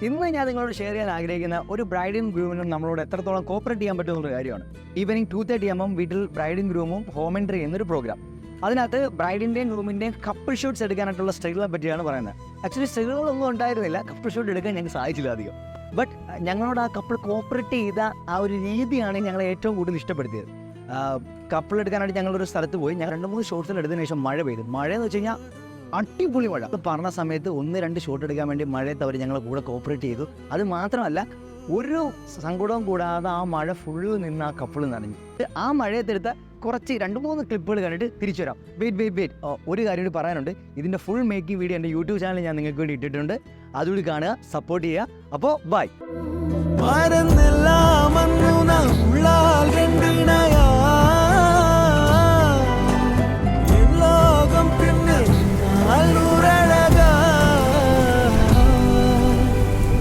ഇന്ന് ഞാൻ നിങ്ങളോട് ഷെയർ ചെയ്യാൻ ആഗ്രഹിക്കുന്ന ഒരു ബ്രൈഡും ഗ്രൂമിനും നമ്മളോട് എത്രത്തോളം കോപ്പറേറ്റ് ചെയ്യാൻ പറ്റുന്ന കാര്യമാണ്. ഈവനിങ് 2:30 AM വീട്ടിൽ ബ്രൈഡും ഗ്രൂമും ഹോം എൻട്രി എന്നൊരു പ്രോഗ്രാം. അതിനകത്ത് ബ്രൈഡിൻ്റെയും ഗ്രൂമിൻ്റെയും കപ്പിൾ ഷൂട്ട്സ് എടുക്കാനായിട്ടുള്ള സ്ട്രഗിളിനെ പറ്റിയാണ് പറയുന്നത്. ആക്ച്വലി സ്ട്രഗിളുകളൊന്നും ഉണ്ടായിരുന്നില്ല, കപ്പിൾ ഷൂട്ട് എടുക്കാൻ ഞങ്ങൾക്ക് സാധിച്ചില്ല അധികം. ബട്ട് ഞങ്ങളോട് ആ കപ്പിൾ കോപ്പറേറ്റ് ചെയ്ത ആ ഒരു രീതിയാണ് ഞങ്ങളെ ഏറ്റവും കൂടുതൽ ഇഷ്ടപ്പെടുത്തിയത്. കപ്പിൾ എടുക്കാനായിട്ട് ഞങ്ങളൊരു സ്ഥലത്ത് പോയി. ഞങ്ങൾ 2-3 ഷോട്ട്സിൽ എടുത്തതിന് ശേഷം മഴ പെയ്തു. മഴയെന്ന് വെച്ച് കഴിഞ്ഞാൽ അടിപൊളി മഴ. പറഞ്ഞ സമയത്ത് 1-2 ഷോട്ട് എടുക്കാൻ വേണ്ടി മഴയത്ത് അവർ ഞങ്ങളെ കൂടെ കോപ്പറേറ്റ് ചെയ്തു. അത് മാത്രമല്ല, ഒരു സങ്കടവും കൂടാതെ ആ മഴ ഫുള്ള് നിന്ന് ആ കപ്പിൾ നനഞ്ഞു. ആ മഴയത്തെടുത്ത കുറച്ച് 2-3 ക്ലിപ്പുകൾ കണ്ടിട്ട് തിരിച്ചു വരാം. വെയിറ്റ് ഒരു കാര്യം കൂടി പറയാനുണ്ട്. ഇതിൻ്റെ ഫുൾ മേക്കിംഗ് വീഡിയോ എൻ്റെ യൂട്യൂബ് ചാനലിൽ ഞാൻ നിങ്ങൾക്ക് വേണ്ടി ഇട്ടിട്ടുണ്ട്. അതുകൂടി കാണുക, സപ്പോർട്ട് ചെയ്യുക. അപ്പോൾ ബൈ.